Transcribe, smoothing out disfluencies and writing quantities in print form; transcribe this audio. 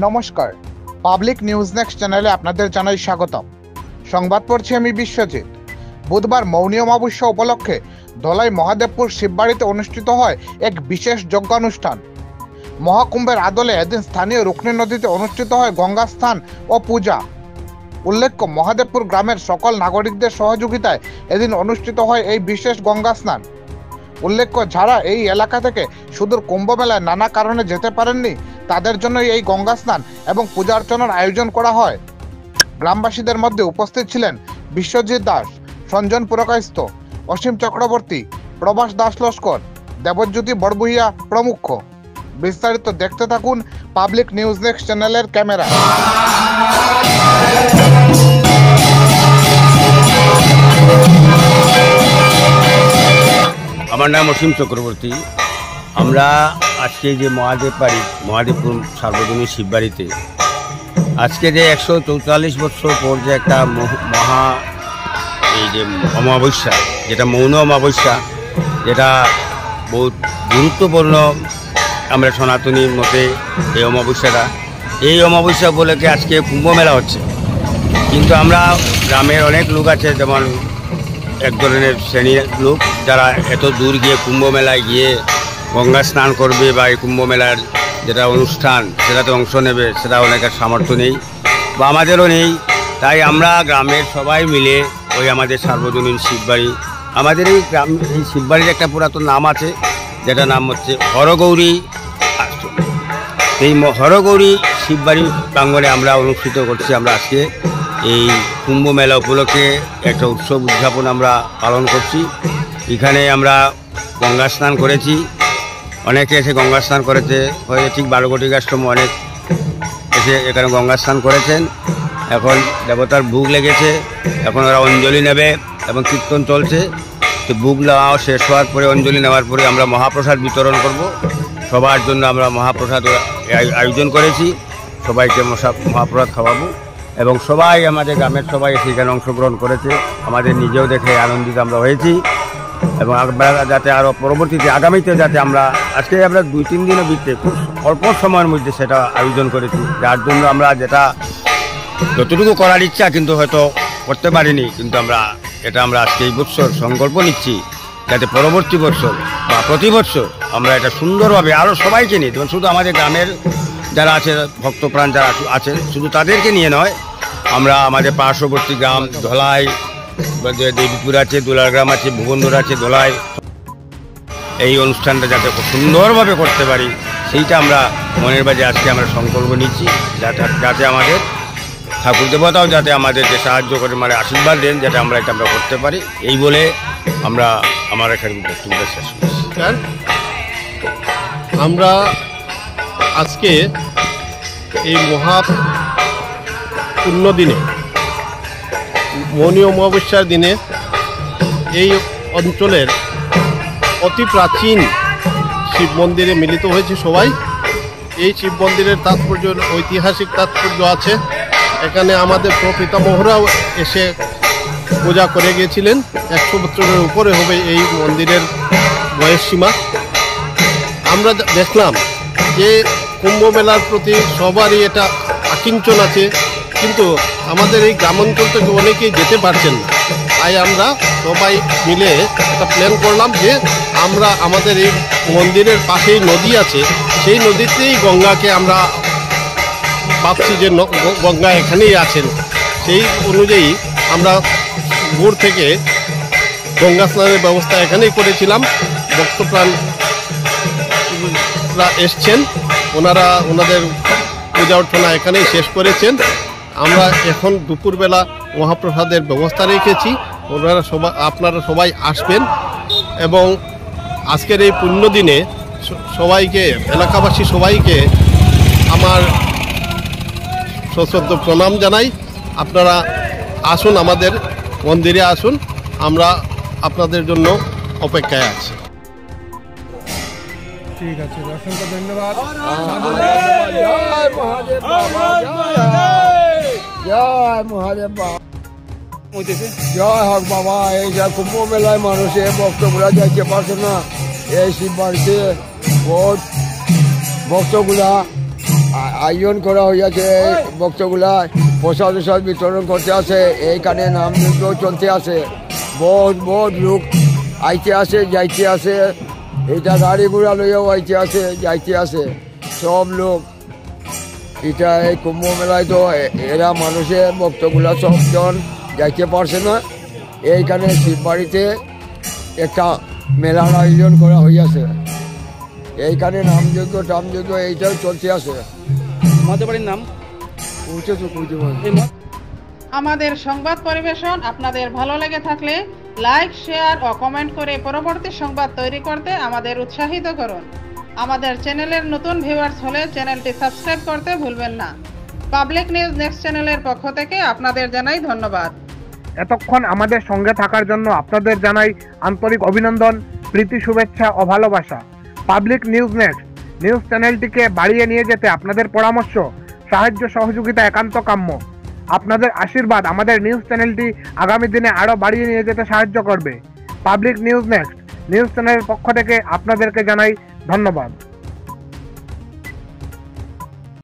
নমস্কার, public news next চ্যানেলে আপনাদের জানাই স্বাগতম। সংবাদ পড়ছি আমি বিশ্বজিৎ। বুধবার মৌনী অমাবস্যা উপলক্ষে ধলাই মহাদেবপুর শিববাড়িতে অনুষ্ঠিত হয় এক বিশেষ যজ্ঞানুষ্ঠান। মহাকুম্ভের আদলে এদিন স্থানীয় রুকনি নদীতে অনুষ্ঠিত হয় গঙ্গা স্নান ও পূজা। উল্লেখ্য, মহাদেবপুর গ্রামের সকল নাগরিকদের সহযোগিতায় এদিন অনুষ্ঠিত হয় এই বিশেষ গঙ্গা স্নান। উল্লেখ্য, যারা এই এলাকা থেকে সুদূর কুম্ভ মেলায় নানা কারণে যেতে পারেননি, তাদের জন্য এই গঙ্গা স্নান এবং পূজা অর্চনার আয়োজন করা হয়। গ্রামবাসীদের মধ্যে উপস্থিত ছিলেন বিশ্বজিৎ দাস, সঞ্জন পুরকায়স্থ, অসীম চক্রবর্তী, প্রভাস দাস লস্কর, দেবজ্যোতি বড়বুইয়া প্রমুখ। বিস্তারিত দেখতে থাকুন পাবলিক নিউজ নেক্সট চ্যানেলের ক্যামেরা। আমার নাম অসীম চক্রবর্তী। আমরা আজকে যে মহাদেবপুর সার্বজনীন শিববাড়িতে আজকে যে 144 বছর পর যে একটা এই যে অমাবস্যা, যেটা মৌন অমাবস্যা, যেটা বহুত গুরুত্বপূর্ণ আমরা সনাতনীর মতে এই অমাবস্যা উপলক্ষে আজকে কুম্ভ মেলা হচ্ছে। কিন্তু আমরা গ্রামের অনেক লোক আছে, যেমন এক ধরনের শ্রেণীর লোক যারা এত দূর গিয়ে কুম্ভ মেলায় গিয়ে গঙ্গা স্নান করবে বা এই কুম্ভ মেলার যেটা অনুষ্ঠান সেটাতে অংশ নেবে, সেটা অনেকের সামর্থ্য নেই বা আমাদেরও নেই। তাই আমরা গ্রামের সবাই মিলে ওই আমাদের সার্বজনীন শিববাড়ি, আমাদের এই শিববাড়ির একটা পুরাতন নাম আছে, যেটা নাম হচ্ছে হরগৌরী আশ্রম। এই হরগৌরী শিববাড়ি প্রাঙ্গণে আমরা অনুষ্ঠিত করছি। আমরা আজকে এই কুম্ভ মেলা উপলক্ষে একটা উৎসব উদযাপন আমরা পালন করছি। এখানে আমরা গঙ্গা স্নান করেছি, অনেকে এসে গঙ্গা স্নান করেছে, হয়ে ঠিক 12 কোটি আশ্রম অনেক এসে এখানে গঙ্গা স্নান করেছেন। এখন দেবতার ভোগ লেগেছে, এখন ওরা অঞ্জলি নেবে এবং কীর্তন চলছে। তো ভোগ নেওয়া শেষ হওয়ার পরে, অঞ্জলি নেওয়ার পরে আমরা মহাপ্রসাদ বিতরণ করব। সবার জন্য আমরা মহাপ্রসাদ আয়োজন করেছি, সবাইকে মহাপ্রসাদ খাওয়াবো এবং সবাই আমাদের গ্রামের সবাই সেখানে অংশগ্রহণ করেছে। আমাদের নিজেও দেখে আনন্দিত আমরা হয়েছি এবং যাতে আরও পরবর্তীতে আগামীতে যাতে আমরা আজকে 2-3 দিনের ভিতরে খুব অল্প সময়ের মধ্যে সেটা আয়োজন করেছি, যার জন্য আমরা যেটা যতটুকু করার ইচ্ছা কিন্তু হয়তো করতে পারিনি, কিন্তু আমরা আজকে এই বছর সংকল্প নিচ্ছি যাতে পরবর্তী বছর বা প্রতি বছর আমরা এটা সুন্দরভাবে আরও সবাইকে নিয়ে, যেমন শুধু আমাদের গ্রামের যারা আছে ভক্তপ্রাণ যারা আছে শুধু তাদেরকে নিয়ে নয়, আমরা আমাদের পার্শ্ববর্তী গ্রাম ধলাই, দেবীপুর আছে, দুলারগ্রাম আছে, ভুবনদুর আছে, ধলাই, এই অনুষ্ঠানটা যাতে খুব সুন্দরভাবে করতে পারি সেইটা আমরা মনের বাজে আজকে আমরা সংকল্প নিচ্ছি, যাতে আমাদের ঠাকুর দেবতাও যাতে আমাদেরকে সাহায্য করে, মানে আশীর্বাদ দেন, যাতে আমরা এটা করতে পারি। এই বলে আমরা আমার এখানে বক্তব্য শেষ করছি। আমরা আজকে এই মহাপুণ্য দিনে, মৌনী অমাবস্যার দিনে, এই অঞ্চলের অতি প্রাচীন শিব মন্দিরে মিলিত হয়েছে সবাই। এই শিব মন্দিরের তাৎপর্য, ঐতিহাসিক তাৎপর্য আছে। এখানে আমাদের প্রপিতামহরাও এসে পূজা করে গিয়েছিলেন। 100 বছরের উপরে হবে এই মন্দিরের বয়স সীমা। আমরা দেখলাম যে কুম্ভ মেলার প্রতি সবারই এটা আকিঞ্চন আছে, কিন্তু আমাদের এই গ্রামাঞ্চল থেকে অনেকেই যেতে পারছেন না। তাই আমরা সবাই মিলে একটা প্ল্যান করলাম যে আমরা আমাদের এই মন্দিরের পাশেই নদী আছে, সেই নদীতেই গঙ্গাকে আমরা ভাবছি যে গঙ্গা এখানেই আছেন। সেই অনুযায়ী আমরা ভোর থেকে গঙ্গা স্নানের ব্যবস্থা এখানেই করেছিলাম। ভক্তপ্রাণরা এসছেন, ওনাদের পূজা অর্চনা এখানেই শেষ করেছেন। আমরা এখন দুপুরবেলা মহাপ্রসাদের ব্যবস্থা রেখেছি। আপনারা সবাই আসবেন এবং আজকের এই পুণ্য দিনে সবাইকে, এলাকাবাসী সবাইকে আমার সশ্রদ্ধ প্রণাম জানাই। আপনারা আসুন, আমাদের মন্দিরে আসুন, আমরা আপনাদের জন্য অপেক্ষায় আছি। ঠিক আছে, অসংখ্য ধন্যবাদ। জয় মহাদেব বাবা, জয় হোক বাবা। এই যা কুম্ভ মেলায় মানুষে ভক্তগুলা যাইতে পারছে না, এই শিব বাড়িতে বহুত ভক্তগুলা আয়োজন করা হইয়াছে, ভক্তগুলা প্রসাদ প্রসাদ বিতরণ করতে আছে, এইখানে নাম যজ্ঞ চলতে আছে, বহুত বহুত লোক আইতে আছে যাইতে আছে, এটা গাড়ি ঘোড়া লইয়াও আইতে আছে যাইতে আছে সব লোক। এটা এই কুম্ভ মেলায় তো এরা মানুষের ভক্তগুলা সবজন যাইতে পারছে না, এইখানে শিববাড়িতে একটা মেলার আয়োজন করা হইয়াছে, এইখানে নামযজ্ঞ টামযজ্ঞ এইটাও চলতে আছে। আমাদের বাড়ির নাম আমাদের সংবাদ পরিবেশন আপনাদের ভালো লেগে থাকলে লাইক, শেয়ার ও কমেন্ট করে পরবর্তী সংবাদ তৈরি করতে আমাদের উৎসাহিত করুন। আমাদের চ্যানেলের নতুন ভিউয়ার্স হলে চ্যানেলটি সাবস্ক্রাইব করতে ভুলবেন না। পাবলিক নিউজ নেক্সট চ্যানেলের পক্ষ থেকে আপনাদের জানাই ধন্যবাদ। এতক্ষণ আমাদের সঙ্গে থাকার জন্য আপনাদের জানাই আন্তরিক অভিনন্দন, প্রীতি, শুভেচ্ছা ও ভালোবাসা। পাবলিক নিউজ নেক্সট নিউজ চ্যানেলটিকে বাড়িয়ে নিয়ে যেতে আপনাদের পরামর্শ, সাহায্য, সহযোগিতা একান্ত কাম্য। আপনাদের আশীর্বাদ আমাদের নিউজ চ্যানেলটি আগামী দিনে আরও বাড়িয়ে নিয়ে যেতে সাহায্য করবে। পাবলিক নিউজ নেক্সট নিউজ চ্যানেলের পক্ষ থেকে আপনাদেরকে জানাই ধন্যবাদ।